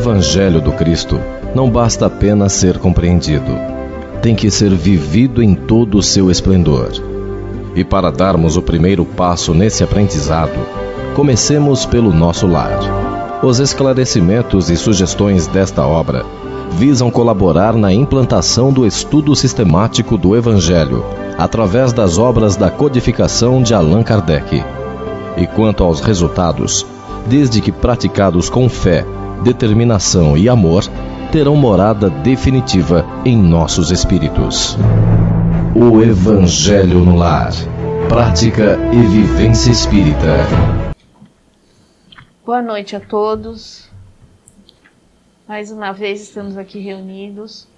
Evangelho do Cristo não basta apenas ser compreendido. Tem que ser vivido em todo o seu esplendor. E para darmos o primeiro passo nesse aprendizado, comecemos pelo nosso lar. Os esclarecimentos e sugestões desta obra visam colaborar na implantação do estudo sistemático do Evangelho, através das obras da codificação de Allan Kardec. E quanto aos resultados, desde que praticados com fé, determinação e amor, terão morada definitiva em nossos espíritos. O Evangelho no Lar. Prática e vivência espírita. Boa noite a todos. Mais uma vez estamos aqui reunidos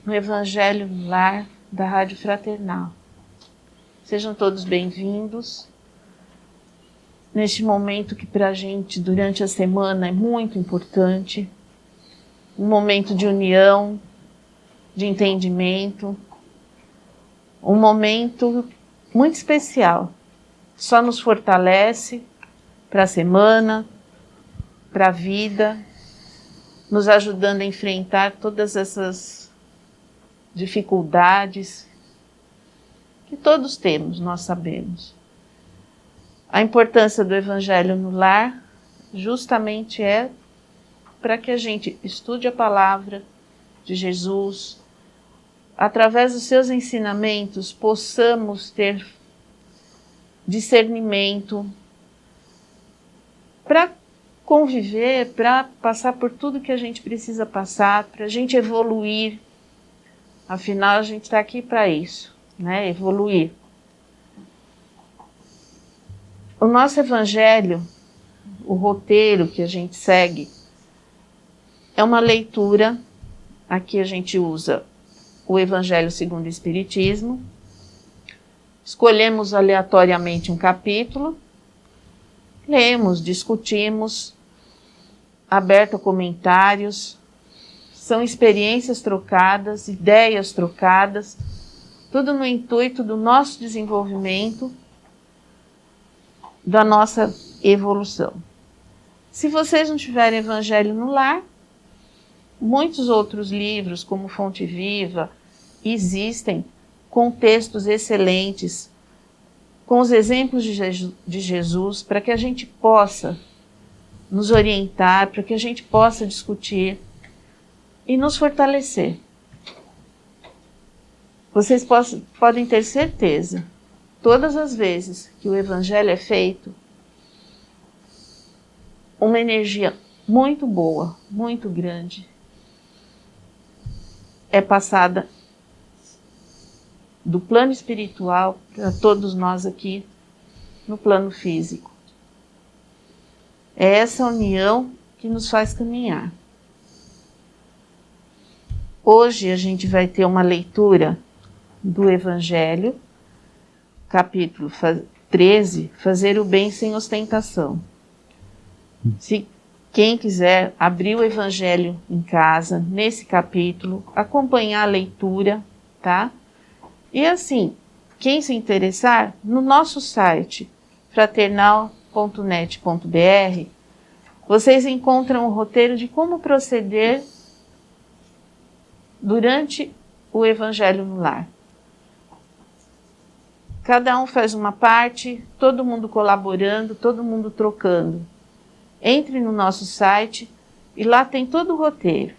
no Evangelho no Lar da Rádio Fraternal. Sejam todos bem-vindos. Neste momento que para a gente, durante a semana, é muito importante, um momento de união, de entendimento, um momento muito especial, só nos fortalece para a semana, para a vida, nos ajudando a enfrentar todas essas dificuldades que todos temos, nós sabemos. A importância do Evangelho no lar justamente é para que a gente estude a palavra de Jesus, através dos seus ensinamentos possamos ter discernimento para conviver, para passar por tudo que a gente precisa passar, para a gente evoluir. Afinal, a gente está aqui para isso, né? Evoluir. O nosso Evangelho, o roteiro que a gente segue, é uma leitura. Aqui a gente usa o Evangelho segundo o Espiritismo. Escolhemos aleatoriamente um capítulo, lemos, discutimos, aberto a comentários, são experiências trocadas, ideias trocadas, tudo no intuito do nosso desenvolvimento, da nossa evolução. Se vocês não tiverem Evangelho no lar, muitos outros livros, como Fonte Viva, existem com textos excelentes, com os exemplos de Jesus, para que a gente possa nos orientar, para que a gente possa discutir e nos fortalecer. Vocês podem ter certeza, todas as vezes que o Evangelho é feito, uma energia muito boa, muito grande, é passada do plano espiritual para todos nós aqui no plano físico. É essa união que nos faz caminhar. Hoje a gente vai ter uma leitura do Evangelho, capítulo 13, Fazer o Bem Sem Ostentação. Se quem quiser abrir o Evangelho em casa, nesse capítulo, acompanhar a leitura, tá? E assim, quem se interessar, no nosso site, fraternal.net.br, vocês encontram o roteiro de como proceder durante o Evangelho no lar. Cada um faz uma parte, todo mundo colaborando, todo mundo trocando. Entre no nosso site e lá tem todo o roteiro.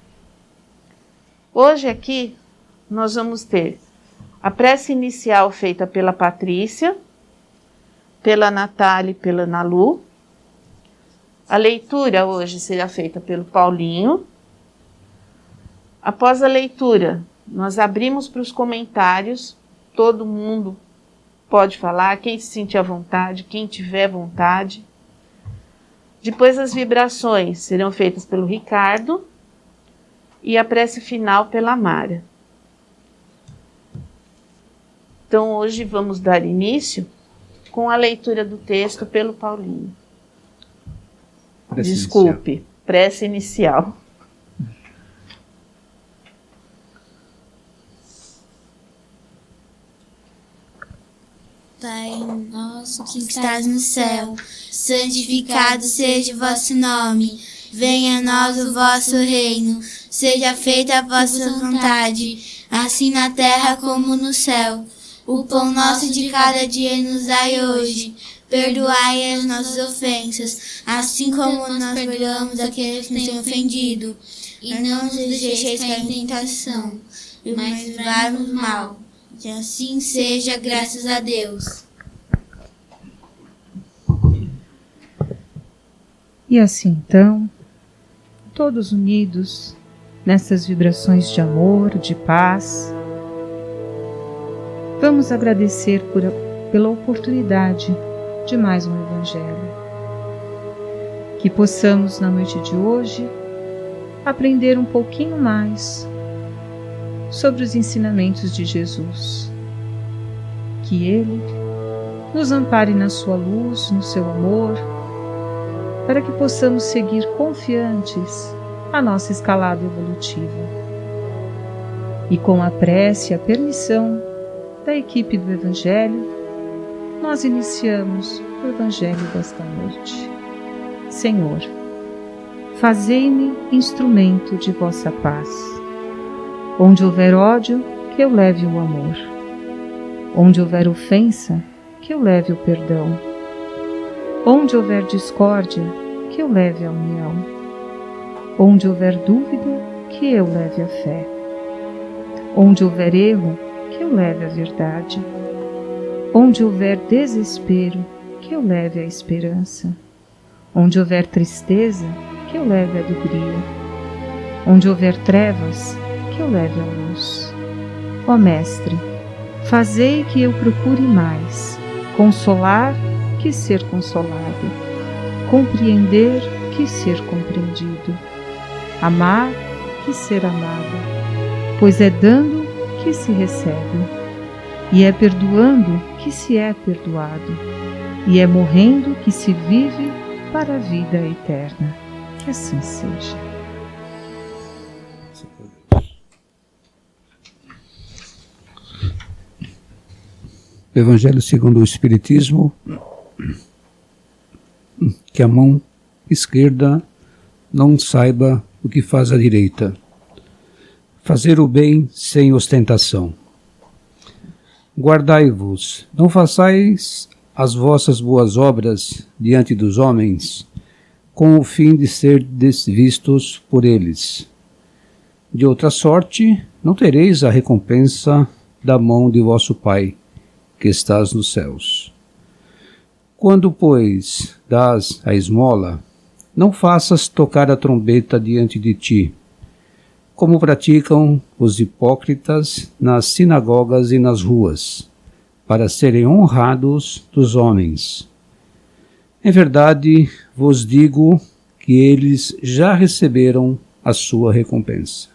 Hoje aqui nós vamos ter a prece inicial feita pela Patrícia, pela Natália e pela Nalu. A leitura hoje será feita pelo Paulinho. Após a leitura, nós abrimos para os comentários, todo mundo pode falar, quem se sentir à vontade, quem tiver vontade. Depois as vibrações serão feitas pelo Ricardo e a prece final pela Mara. Então hoje vamos dar início com a leitura do texto pelo Paulinho. Desculpe, prece inicial. Pai nosso que estás no céu, santificado seja o vosso nome. Venha a nós o vosso reino, seja feita a vossa vontade, assim na terra como no céu. O pão nosso de cada dia nos dai hoje. Perdoai as nossas ofensas, assim como nós perdoamos aqueles que nos têm ofendido. E não nos deixeis cair em tentação, mas livrai-nos do mal. Que assim seja, graças a Deus. E assim então, todos unidos nessas vibrações de amor, de paz, vamos agradecer pela oportunidade de mais um Evangelho. Que possamos, na noite de hoje, aprender um pouquinho mais sobre os ensinamentos de Jesus. Que Ele nos ampare na sua luz, no seu amor, para que possamos seguir confiantes a nossa escalada evolutiva. E com a prece e a permissão da equipe do Evangelho, nós iniciamos o Evangelho desta noite. Senhor, fazei-me instrumento de vossa paz. Onde houver ódio, que eu leve o amor. Onde houver ofensa, que eu leve o perdão. Onde houver discórdia, que eu leve a união. Onde houver dúvida, que eu leve a fé. Onde houver erro, que eu leve a verdade. Onde houver desespero, que eu leve a esperança. Onde houver tristeza, que eu leve a alegria. Onde houver trevas, que eu leve a luz. Ó Mestre, fazei que eu procure mais consolar que ser consolado, compreender que ser compreendido, amar que ser amado, pois é dando que se recebe, e é perdoando que se é perdoado, e é morrendo que se vive para a vida eterna. Que assim seja. Evangelho segundo o Espiritismo, que a mão esquerda não saiba o que faz a direita. Fazer o bem sem ostentação. Guardai-vos, não façais as vossas boas obras diante dos homens, com o fim de ser desvistos por eles. De outra sorte, não tereis a recompensa da mão de vosso Pai, que estás nos céus. Quando, pois, dás a esmola, não faças tocar a trombeta diante de ti, como praticam os hipócritas nas sinagogas e nas ruas, para serem honrados dos homens. Em verdade, vos digo que eles já receberam a sua recompensa.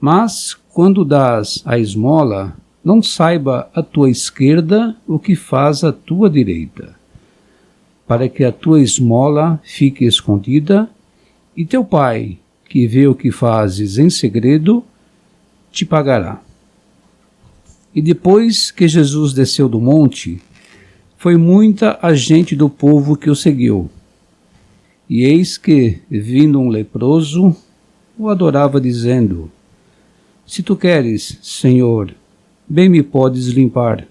Mas, quando dás a esmola, não saiba a tua esquerda o que faz a tua direita, para que a tua esmola fique escondida, e teu Pai, que vê o que fazes em segredo, te pagará. E depois que Jesus desceu do monte, foi muita a gente do povo que o seguiu. E eis que, vindo um leproso, o adorava, dizendo: Se tu queres, Senhor, bem me podes limpar.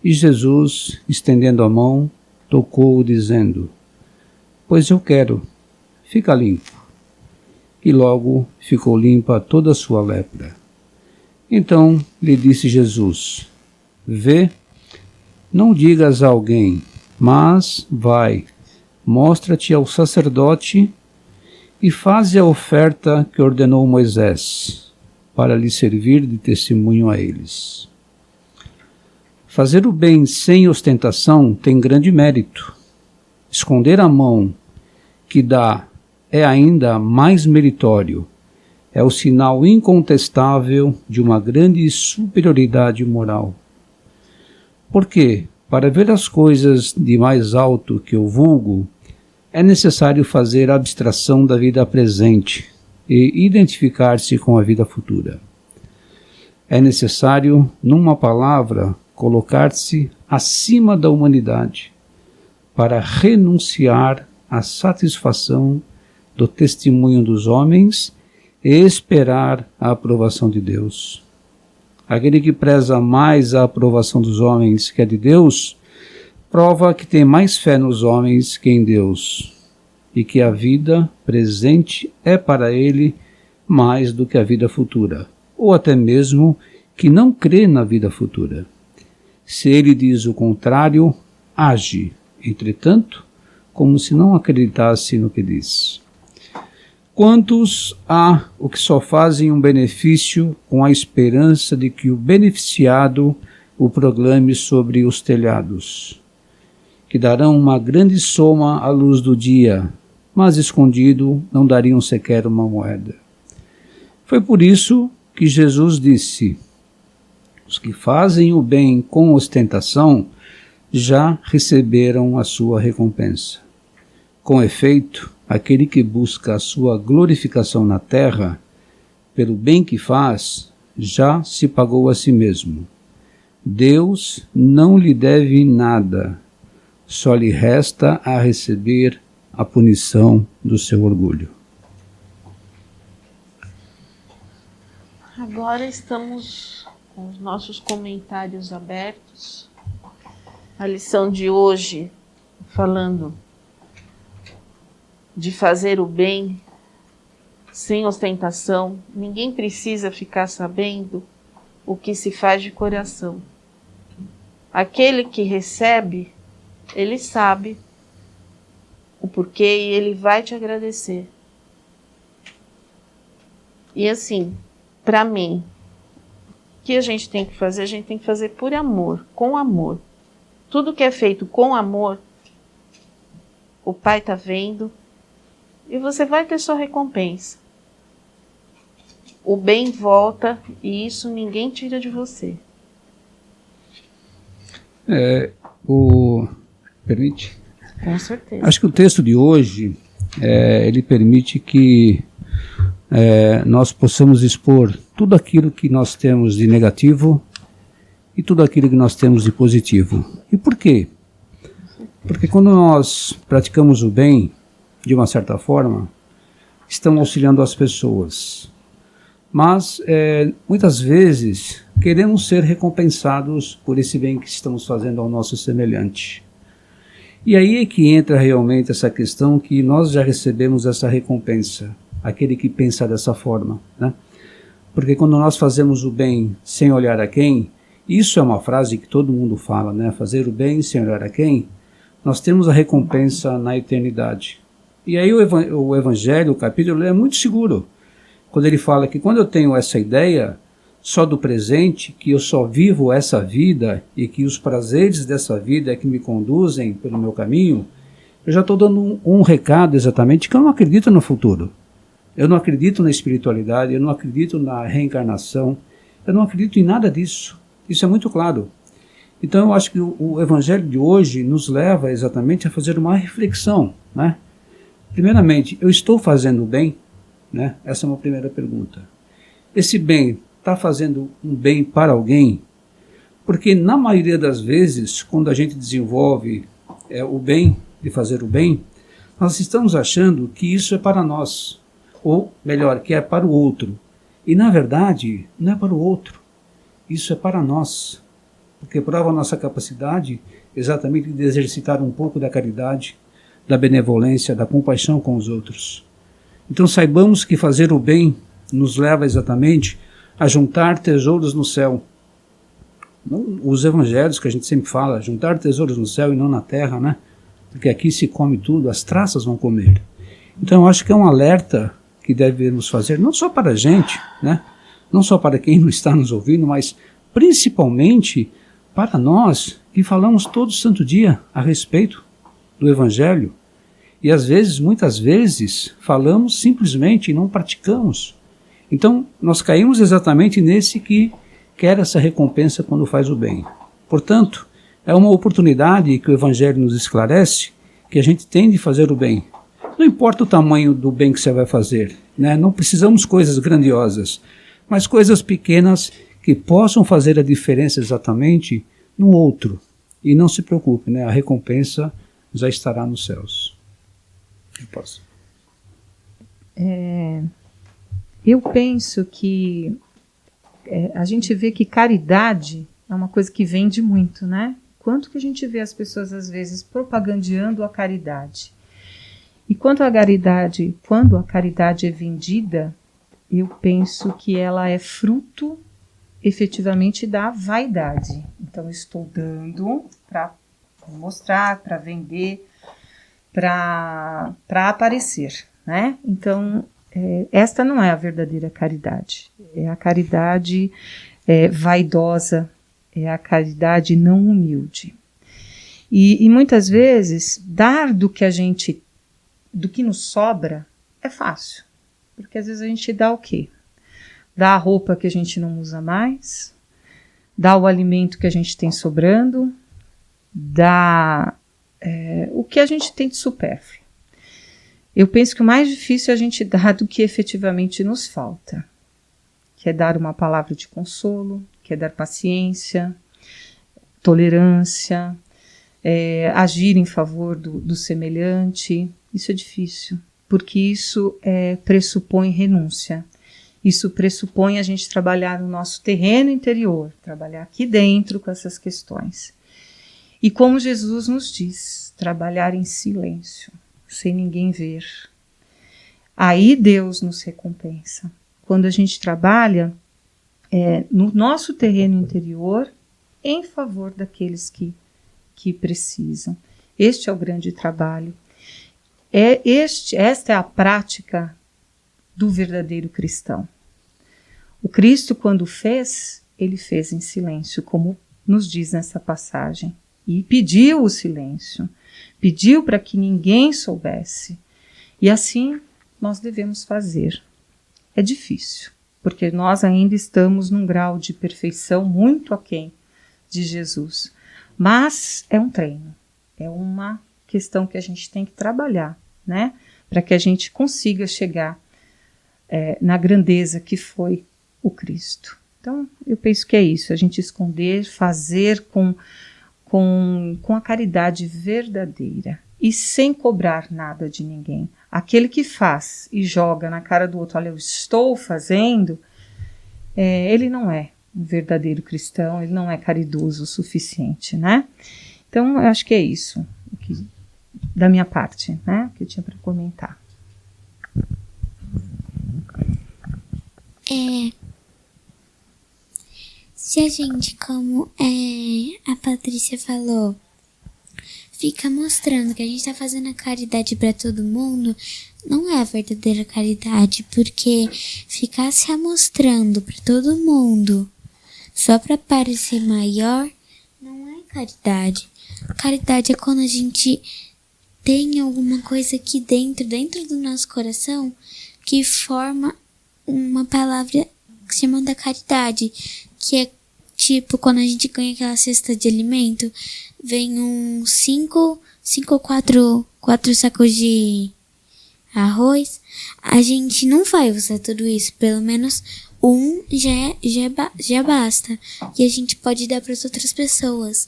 E Jesus, estendendo a mão, tocou-o, dizendo: Pois eu quero, fica limpo. E logo ficou limpa toda a sua lepra. Então lhe disse Jesus: Vê, não digas a alguém, mas vai, mostra-te ao sacerdote e faze a oferta que ordenou Moisés, para lhe servir de testemunho a eles. Fazer o bem sem ostentação tem grande mérito. Esconder a mão que dá é ainda mais meritório. É o sinal incontestável de uma grande superioridade moral. Porque, para ver as coisas de mais alto que o vulgo, é necessário fazer abstração da vida presente e identificar-se com a vida futura. É necessário, numa palavra, colocar-se acima da humanidade, para renunciar à satisfação do testemunho dos homens e esperar a aprovação de Deus. Aquele que preza mais a aprovação dos homens que a de Deus, prova que tem mais fé nos homens que em Deus, e que a vida presente é para ele mais do que a vida futura, ou até mesmo que não crê na vida futura. Se ele diz o contrário, age, entretanto, como se não acreditasse no que diz. Quantos há o que só fazem um benefício com a esperança de que o beneficiado o proclame sobre os telhados, que darão uma grande soma à luz do dia, mas escondido não dariam sequer uma moeda. Foi por isso que Jesus disse: os que fazem o bem com ostentação já receberam a sua recompensa. Com efeito, aquele que busca a sua glorificação na terra, pelo bem que faz, já se pagou a si mesmo. Deus não lhe deve nada, só lhe resta a receber a punição do seu orgulho. Agora estamos com os nossos comentários abertos. A lição de hoje, falando de fazer o bem sem ostentação. Ninguém precisa ficar sabendo o que se faz de coração. Aquele que recebe, ele sabe o porquê e ele vai te agradecer. E assim, para mim, o que a gente tem que fazer? A gente tem que fazer por amor, com amor. Tudo que é feito com amor, o Pai está vendo e você vai ter sua recompensa. O bem volta e isso ninguém tira de você. Permite? Com certeza. Acho que o texto de hoje, ele permite que nós possamos expor tudo aquilo que nós temos de negativo e tudo aquilo que nós temos de positivo. E por quê? Porque quando nós praticamos o bem, de uma certa forma, estamos auxiliando as pessoas. Mas, muitas vezes, queremos ser recompensados por esse bem que estamos fazendo ao nosso semelhante. E aí é que entra realmente essa questão que nós já recebemos essa recompensa, aquele que pensa dessa forma, né? Porque quando nós fazemos o bem sem olhar a quem, isso é uma frase que todo mundo fala, né? Fazer o bem sem olhar a quem, nós temos a recompensa na eternidade. E aí o Evangelho, o capítulo, é muito seguro, quando ele fala que quando eu tenho essa ideia só do presente, que eu só vivo essa vida e que os prazeres dessa vida é que me conduzem pelo meu caminho, eu já estou dando um recado exatamente que eu não acredito no futuro. Eu não acredito na espiritualidade, eu não acredito na reencarnação, eu não acredito em nada disso. Isso é muito claro. Então eu acho que o Evangelho de hoje nos leva exatamente a fazer uma reflexão, né? Primeiramente, eu estou fazendo o bem? Né? Essa é uma primeira pergunta. Esse bem está fazendo um bem para alguém? Porque na maioria das vezes, quando a gente desenvolve o bem, de fazer o bem, nós estamos achando que isso é para nós, ou melhor, que é para o outro. E na verdade, não é para o outro, isso é para nós, porque prova a nossa capacidade exatamente de exercitar um pouco da caridade, da benevolência, da compaixão com os outros. Então saibamos que fazer o bem nos leva exatamente a juntar tesouros no céu. Os evangelhos que a gente sempre fala, juntar tesouros no céu e não na terra, né? Porque aqui se come tudo, as traças vão comer. Então eu acho que é um alerta que devemos fazer, não só para a gente, né? Não só para quem não está nos ouvindo, mas principalmente para nós que falamos todo santo dia a respeito do Evangelho. E às vezes, muitas vezes, falamos simplesmente e não praticamos. Então, nós caímos exatamente nesse que quer essa recompensa quando faz o bem. Portanto, é uma oportunidade que o Evangelho nos esclarece, que a gente tem de fazer o bem. Não importa o tamanho do bem que você vai fazer, né? Não precisamos coisas grandiosas, mas coisas pequenas que possam fazer a diferença exatamente no outro. E não se preocupe, né? A recompensa já estará nos céus. Eu posso. eu penso que a gente vê que caridade é uma coisa que vende muito, né? Quanto que a gente vê as pessoas, às vezes, propagandeando a caridade. E quando a caridade é vendida, eu penso que ela é fruto, efetivamente, da vaidade. Então, eu estou dando para mostrar, para vender, para aparecer, né? Então, esta não é a verdadeira caridade. É a caridade vaidosa, é a caridade não humilde. E muitas vezes, dar do que nos sobra é fácil. Porque às vezes a gente dá o quê? Dá a roupa que a gente não usa mais, dá o alimento que a gente tem sobrando, dá o que a gente tem de supérfluo. Eu penso que o mais difícil é a gente dar do que efetivamente nos falta, que é dar uma palavra de consolo, que é dar paciência, tolerância, agir em favor do semelhante. Isso é difícil, porque isso pressupõe renúncia. Isso pressupõe a gente trabalhar no nosso terreno interior, trabalhar aqui dentro com essas questões. E como Jesus nos diz, trabalhar em silêncio, sem ninguém ver. Aí Deus nos recompensa. Quando a gente trabalha no nosso terreno interior em favor daqueles que precisam. Este é o grande trabalho. Esta é a prática do verdadeiro cristão. O Cristo, quando fez, ele fez em silêncio, como nos diz nessa passagem. E pediu o silêncio, pediu para que ninguém soubesse. E assim nós devemos fazer. É difícil, porque nós ainda estamos num grau de perfeição muito aquém de Jesus. Mas é um treino, é uma questão que a gente tem que trabalhar, né? Para que a gente consiga chegar na grandeza que foi o Cristo. Então, eu penso que é isso, a gente esconder, fazer com a caridade verdadeira e sem cobrar nada de ninguém. Aquele que faz e joga na cara do outro, olha, eu estou fazendo, ele não é um verdadeiro cristão, ele não é caridoso o suficiente, né? Então, eu acho que é isso, da minha parte, né, que eu tinha para comentar. Se a gente, como a Patrícia falou, fica mostrando que a gente tá fazendo a caridade para todo mundo, não é a verdadeira caridade, porque ficar se amostrando para todo mundo só para parecer maior não é caridade. Caridade é quando a gente tem alguma coisa aqui dentro do nosso coração, que forma uma palavra que se chama da caridade, que é tipo quando a gente ganha aquela cesta de alimento, vem uns 5 ou 4 sacos de arroz, a gente não vai usar tudo isso, pelo menos um já basta, e a gente pode dar para as outras pessoas.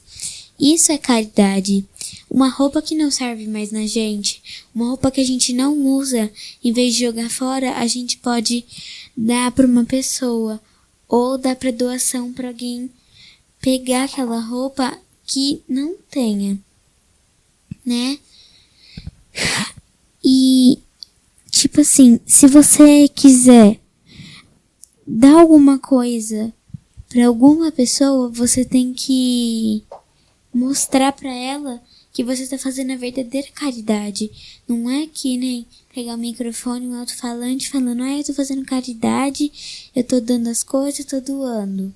Isso é caridade. Uma roupa que não serve mais na gente, uma roupa que a gente não usa, em vez de jogar fora, a gente pode dar para uma pessoa ou dar para doação para alguém pegar aquela roupa que não tenha, né? E tipo assim, se você quiser dar alguma coisa para alguma pessoa, você tem que mostrar para ela que você está fazendo a verdadeira caridade. Não é que nem pegar o microfone, um alto-falante falando, eu tô fazendo caridade, eu tô dando as coisas, eu tô doando.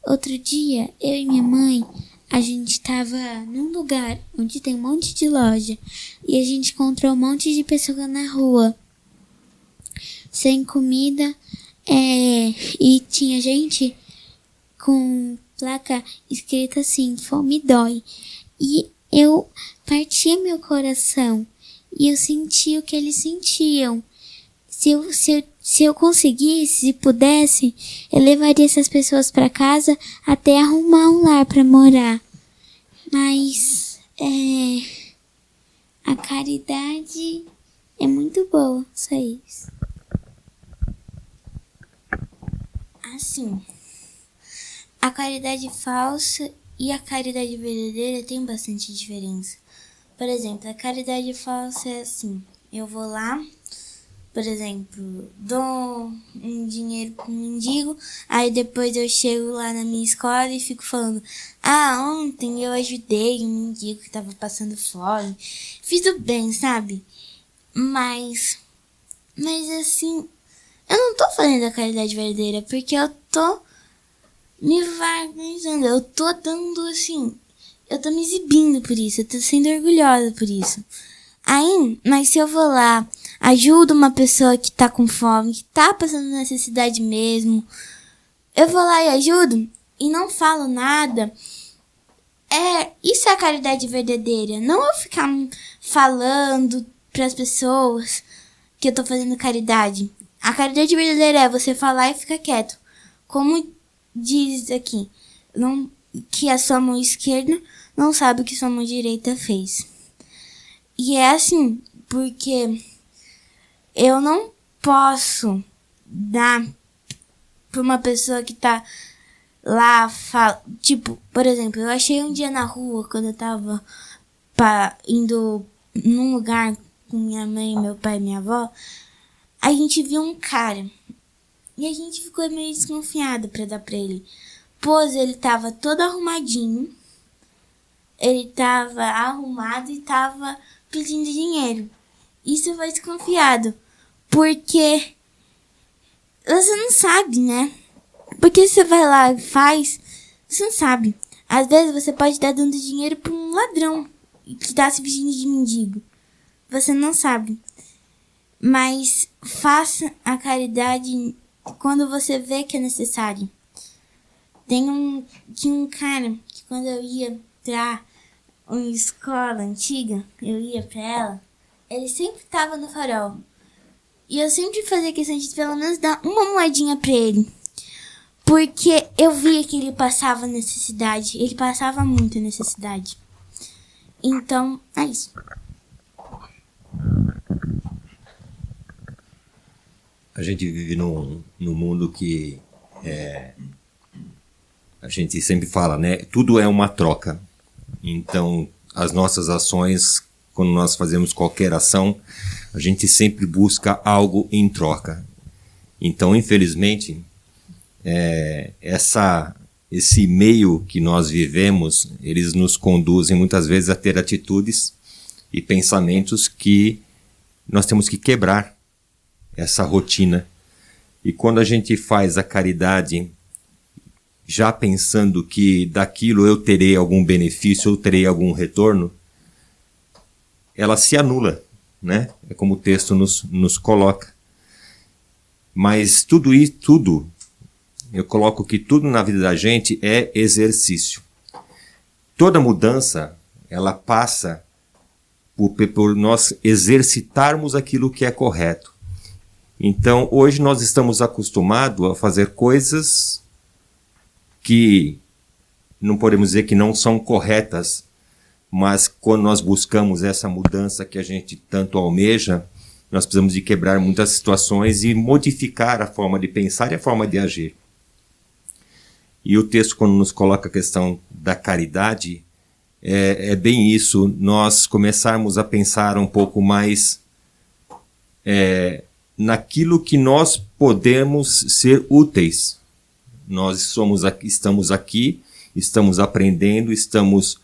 Outro dia, eu e minha mãe, a gente tava num lugar onde tem um monte de loja e a gente encontrou um monte de pessoas na rua sem comida, e tinha gente com placa escrita assim, fome dói. E eu partia meu coração e eu senti o que eles sentiam. Se eu conseguisse, se pudesse, eu levaria essas pessoas para casa até arrumar um lar para morar. Mas a caridade é muito boa, só isso. Assim, a caridade falsa e a caridade verdadeira tem bastante diferença. Por exemplo, a caridade falsa é assim, eu vou lá, por exemplo, dou um dinheiro para um mendigo, aí depois eu chego lá na minha escola e fico falando, ontem eu ajudei um mendigo que estava passando fome, fiz o bem, sabe? Mas assim, eu não tô falando da caridade verdadeira, porque eu tô me valorizando, eu tô dando assim, eu tô me exibindo por isso, eu tô sendo orgulhosa por isso. Aí, mas se eu vou lá, ajudo uma pessoa que tá com fome, que tá passando necessidade mesmo, eu vou lá e ajudo e não falo nada, isso é a caridade verdadeira. Não eu ficar falando pras pessoas que eu tô fazendo caridade. A caridade verdadeira é você falar e ficar quieto. Como diz aqui, que a sua mão esquerda não sabe o que sua mão direita fez. E é assim, porque eu não posso dar pra uma pessoa que tá lá, tipo, por exemplo, eu achei um dia na rua, quando eu tava indo num lugar com minha mãe, meu pai e minha avó, a gente viu um cara. E a gente ficou meio desconfiado pra dar pra ele. Pois ele tava todo arrumadinho. Ele tava arrumado e tava pedindo dinheiro. Isso foi desconfiado. Porque você não sabe, né? Porque você vai lá e faz, você não sabe. Às vezes você pode estar dando dinheiro pra um ladrão que tá se vestindo de mendigo. Você não sabe. Mas faça a caridade quando você vê que é necessário. Tinha um cara que quando eu ia pra uma escola antiga, eu ia pra ela, ele sempre tava no farol. E eu sempre fazia questão de pelo menos dar uma moedinha pra ele. Porque eu via que ele passava necessidade. Ele passava muita necessidade. Então, é isso. A gente vive num mundo que a gente sempre fala, né? Tudo é uma troca. Então, as nossas ações, quando nós fazemos qualquer ação, a gente sempre busca algo em troca. Então, infelizmente, esse meio que nós vivemos, eles nos conduzem muitas vezes a ter atitudes e pensamentos que nós temos que quebrar essa rotina. E quando a gente faz a caridade já pensando que daquilo eu terei algum benefício, eu terei algum retorno, ela se anula, né? É como o texto nos coloca. Mas tudo, eu coloco que tudo na vida da gente é exercício. Toda mudança, ela passa por nós exercitarmos aquilo que é correto. Então, hoje nós estamos acostumados a fazer coisas que não podemos dizer que não são corretas, mas quando nós buscamos essa mudança que a gente tanto almeja, nós precisamos de quebrar muitas situações e modificar a forma de pensar e a forma de agir. E o texto, quando nos coloca a questão da caridade, é bem isso, nós começarmos a pensar um pouco mais naquilo que nós podemos ser úteis. Nós estamos aqui, estamos aprendendo, estamos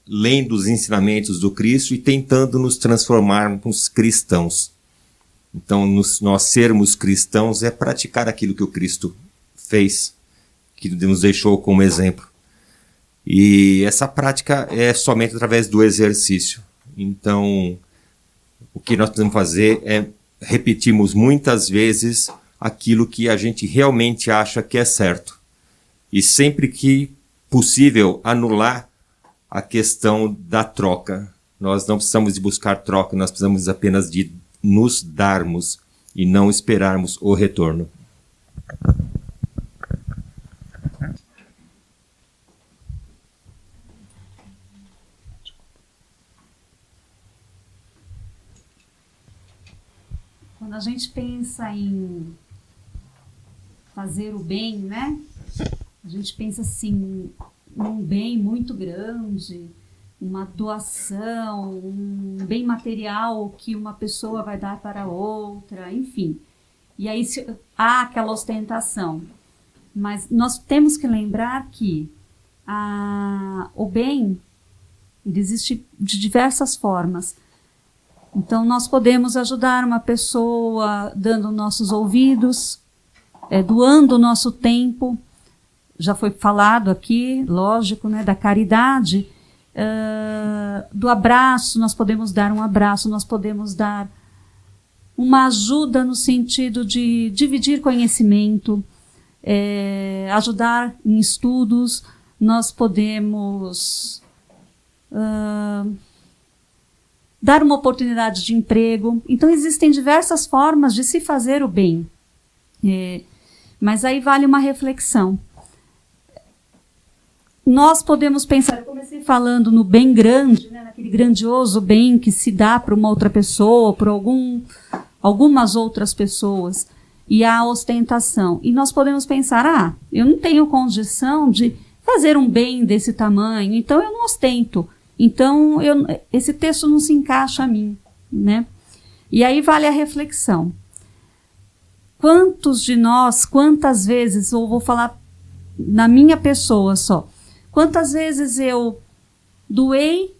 lendo os ensinamentos do Cristo e tentando nos transformarmos cristãos. Então, nós sermos cristãos é praticar aquilo que o Cristo fez, que nos deixou como exemplo. E essa prática é somente através do exercício. Então, o que nós precisamos fazer é repetirmos muitas vezes aquilo que a gente realmente acha que é certo. E sempre que possível, anular a questão da troca. Nós não precisamos de buscar troca, nós precisamos apenas de nos darmos e não esperarmos o retorno. Quando a gente pensa em fazer o bem, né? A gente pensa assim, num bem muito grande, uma doação, um bem material que uma pessoa vai dar para outra, enfim. E aí há aquela ostentação. Mas nós temos que lembrar que o bem ele existe de diversas formas. Então, nós podemos ajudar uma pessoa dando nossos ouvidos, doando o nosso tempo. Já foi falado aqui, lógico, né, da caridade, do abraço. Nós podemos dar um abraço, nós podemos dar uma ajuda no sentido de dividir conhecimento, ajudar em estudos. Nós podemos dar uma oportunidade de emprego. Então, existem diversas formas de se fazer o bem. Mas aí vale uma reflexão. Nós podemos pensar, eu comecei falando no bem grande, né, naquele grandioso bem que se dá para uma outra pessoa, para algumas outras pessoas, e a ostentação. E nós podemos pensar, eu não tenho condição de fazer um bem desse tamanho, então eu não ostento. Então, esse texto não se encaixa a mim, né? E aí vale a reflexão. Quantos de nós, quantas vezes, ou vou falar na minha pessoa só, quantas vezes eu doei,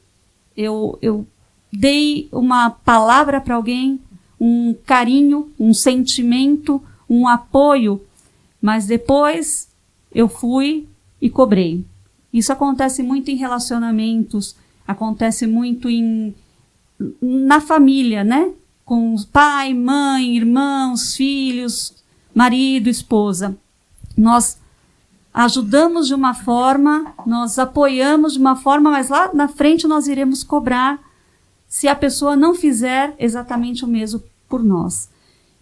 eu dei uma palavra para alguém, um carinho, um sentimento, um apoio, mas depois eu fui e cobrei. Isso acontece muito em relacionamentos, acontece muito na família, né? Com pai, mãe, irmãos, filhos, marido, esposa. Nós ajudamos de uma forma, nós apoiamos de uma forma, mas lá na frente nós iremos cobrar se a pessoa não fizer exatamente o mesmo por nós.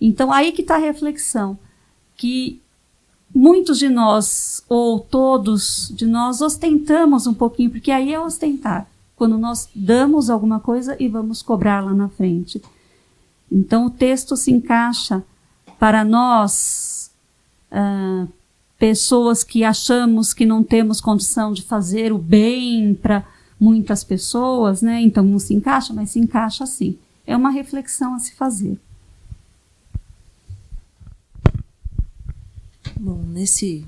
Então, aí que está a reflexão, que muitos de nós, ou todos de nós, ostentamos um pouquinho, porque aí é ostentar, quando nós damos alguma coisa e vamos cobrar lá na frente. Então, o texto se encaixa para nós, pessoas que achamos que não temos condição de fazer o bem para muitas pessoas, né? Então, não se encaixa, mas se encaixa sim. É uma reflexão a se fazer. Bom, nesse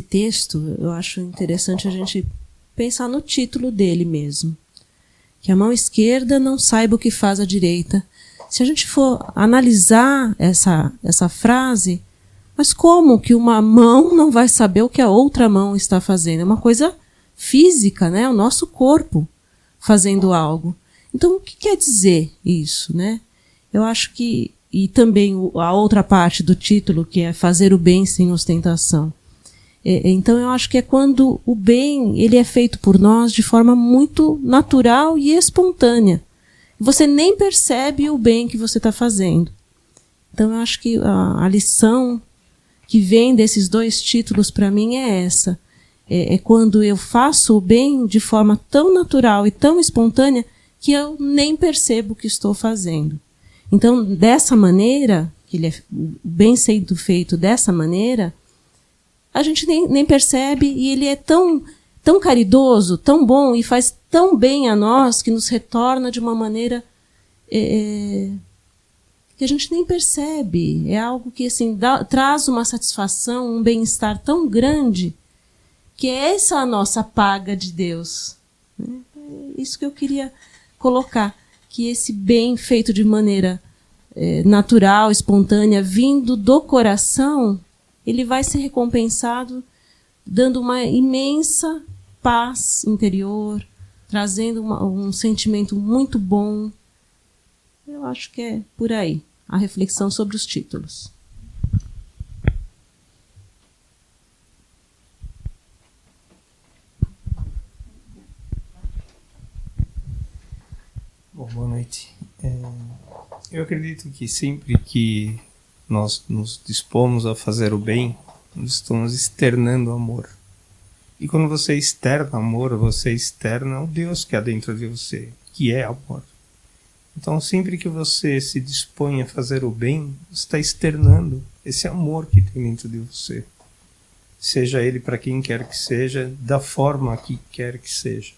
texto, eu acho interessante a gente pensar no título dele mesmo. Que a mão esquerda não saiba o que faz a direita. Se a gente for analisar essa frase, mas como que uma mão não vai saber o que a outra mão está fazendo? É uma coisa física, né? O nosso corpo fazendo algo. Então, o que quer dizer isso, né? Eu acho que, e também a outra parte do título, que é fazer o bem sem ostentação. Então, eu acho que é quando o bem ele é feito por nós de forma muito natural e espontânea. Você nem percebe o bem que você está fazendo. Então, eu acho que a lição que vem desses dois títulos para mim é essa. É quando eu faço o bem de forma tão natural e tão espontânea que eu nem percebo o que estou fazendo. Então, dessa maneira, que ele é o bem sendo feito dessa maneira, a gente nem percebe, e ele é tão caridoso, tão bom, e faz tão bem a nós, que nos retorna de uma maneira que a gente nem percebe. É algo que assim, traz uma satisfação, um bem-estar tão grande, que é essa a nossa paga de Deus. É isso que eu queria colocar, que esse bem feito de maneira natural, espontânea, vindo do coração, ele vai ser recompensado dando uma imensa paz interior, trazendo um sentimento muito bom. Eu acho que é por aí a reflexão sobre os títulos. Bom, boa noite. Eu acredito que sempre que nós nos dispomos a fazer o bem, nós estamos externando amor. E quando você externa amor, você externa o Deus que há dentro de você, que é amor. Então, sempre que você se dispõe a fazer o bem, você está externando esse amor que tem dentro de você. Seja ele para quem quer que seja, da forma que quer que seja.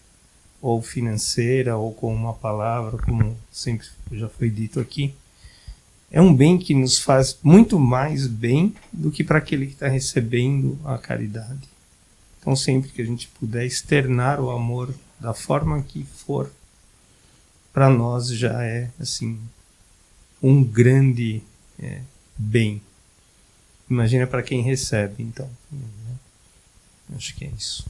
Ou financeira, ou com uma palavra, como sempre já foi dito aqui. É um bem que nos faz muito mais bem do que para aquele que está recebendo a caridade. Então, sempre que a gente puder externar o amor da forma que for, para nós já é assim um grande bem. Imagina para quem recebe, então. Acho que é isso.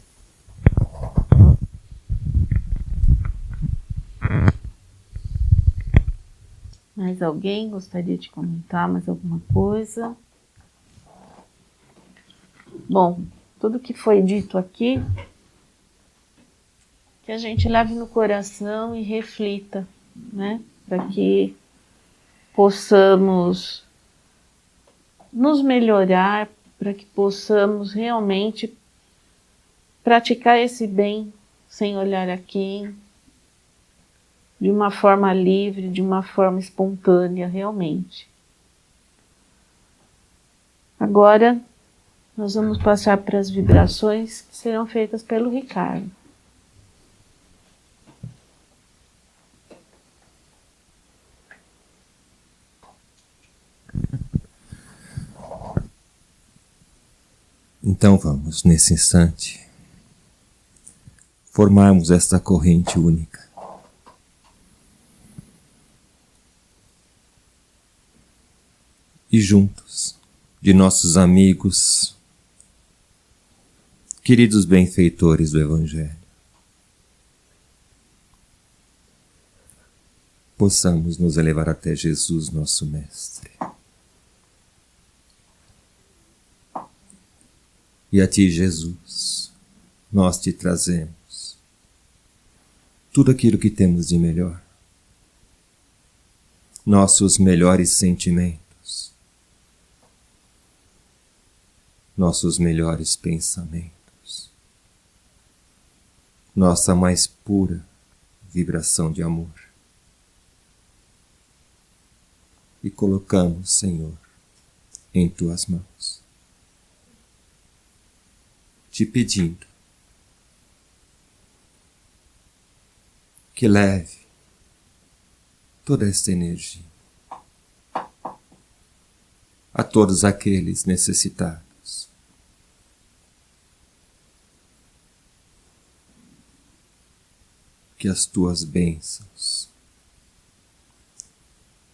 Mais alguém gostaria de comentar mais alguma coisa? Bom, tudo que foi dito aqui, que a gente leve no coração e reflita, né? Para que possamos nos melhorar, para que possamos realmente praticar esse bem sem olhar a quem, de uma forma livre, de uma forma espontânea, realmente. Agora, nós vamos passar para as vibrações que serão feitas pelo Ricardo. Então vamos, nesse instante, formarmos esta corrente única. E juntos, de nossos amigos, queridos benfeitores do Evangelho, possamos nos elevar até Jesus, nosso Mestre. E a Ti, Jesus, nós Te trazemos tudo aquilo que temos de melhor, nossos melhores sentimentos, nossos melhores pensamentos, nossa mais pura vibração de amor. E colocamos, Senhor, em Tuas mãos, Te pedindo que leve toda esta energia a todos aqueles necessitados. Que as Tuas bênçãos,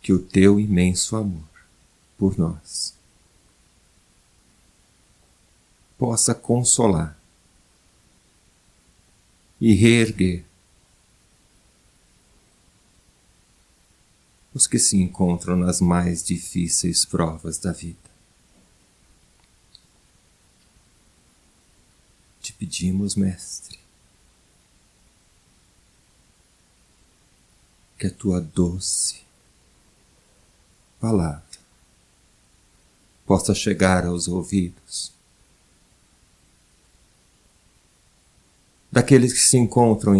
que o Teu imenso amor por nós possa consolar e reerguer os que se encontram nas mais difíceis provas da vida. Te pedimos, Mestre, que a Tua doce palavra possa chegar aos ouvidos daqueles que se encontram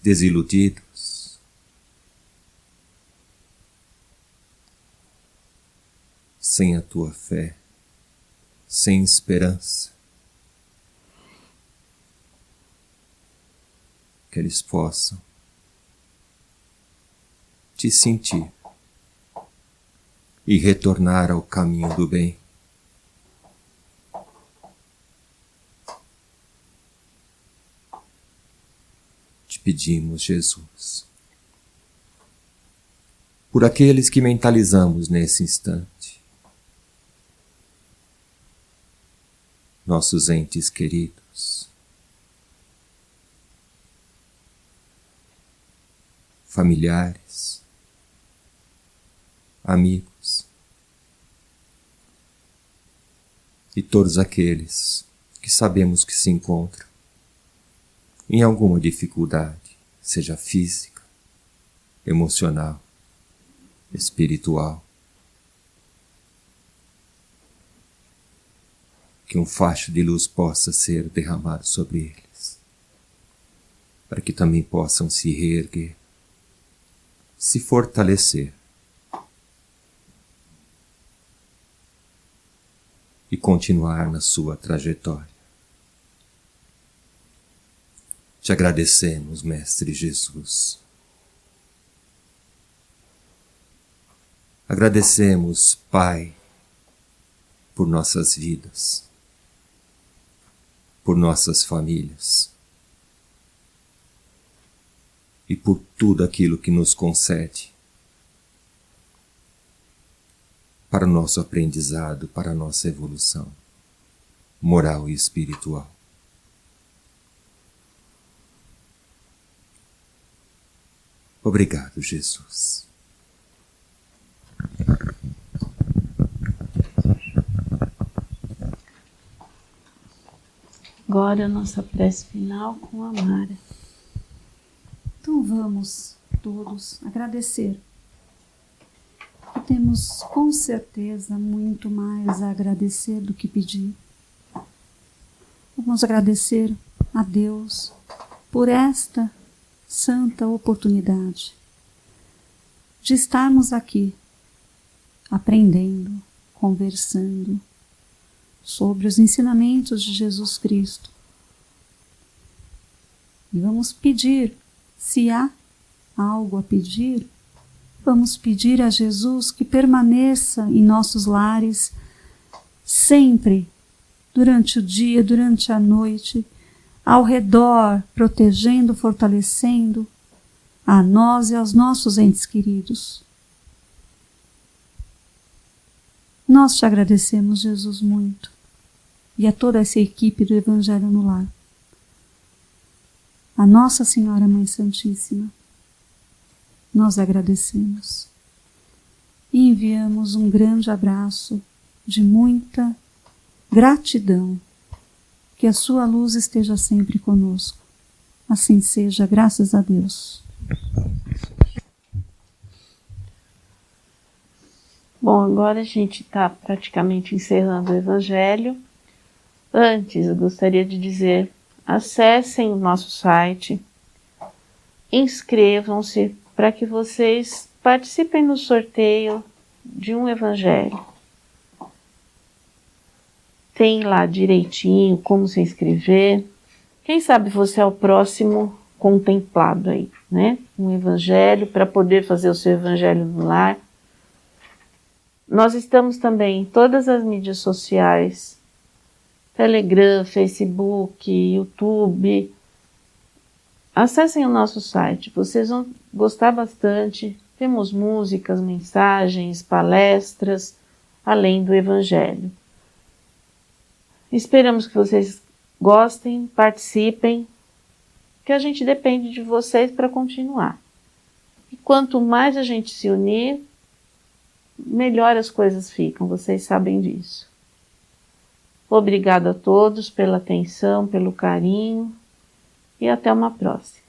desiludidos, sem a Tua fé, sem esperança, que eles possam Te sentir e retornar ao caminho do bem. Te pedimos, Jesus, por aqueles que mentalizamos nesse instante, nossos entes queridos, familiares, amigos e todos aqueles que sabemos que se encontram em alguma dificuldade, seja física, emocional, espiritual. Que um facho de luz possa ser derramado sobre eles, para que também possam se reerguer, se fortalecer e continuar na sua trajetória. Te agradecemos, Mestre Jesus. Agradecemos, Pai, por nossas vidas, por nossas famílias e por tudo aquilo que nos concede para o nosso aprendizado, para a nossa evolução moral e espiritual. Obrigado, Jesus. Agora a nossa prece final com a Mara. Então vamos todos agradecer. E temos com certeza muito mais a agradecer do que pedir. Vamos agradecer a Deus por esta santa oportunidade de estarmos aqui aprendendo, conversando sobre os ensinamentos de Jesus Cristo. E vamos pedir, se há algo a pedir, vamos pedir a Jesus que permaneça em nossos lares sempre, durante o dia, durante a noite, ao redor, protegendo, fortalecendo a nós e aos nossos entes queridos. Nós te agradecemos, Jesus, muito, e a toda essa equipe do Evangelho no Lar. A Nossa Senhora Mãe Santíssima, nós agradecemos e enviamos um grande abraço de muita gratidão. Que a sua luz esteja sempre conosco. Assim seja, graças a Deus. Bom, agora a gente está praticamente encerrando o Evangelho. Antes, eu gostaria de dizer, acessem o nosso site, inscrevam-se para que vocês participem no sorteio de um Evangelho. Tem lá direitinho como se inscrever. Quem sabe você é o próximo contemplado aí, né? Um evangelho, para poder fazer o seu evangelho no lar. Nós estamos também em todas as mídias sociais. Telegram, Facebook, YouTube. Acessem o nosso site, vocês vão gostar bastante. Temos músicas, mensagens, palestras, além do evangelho. Esperamos que vocês gostem, participem, que a gente depende de vocês para continuar. E quanto mais a gente se unir, melhor as coisas ficam, vocês sabem disso. Obrigado a todos pela atenção, pelo carinho e até uma próxima.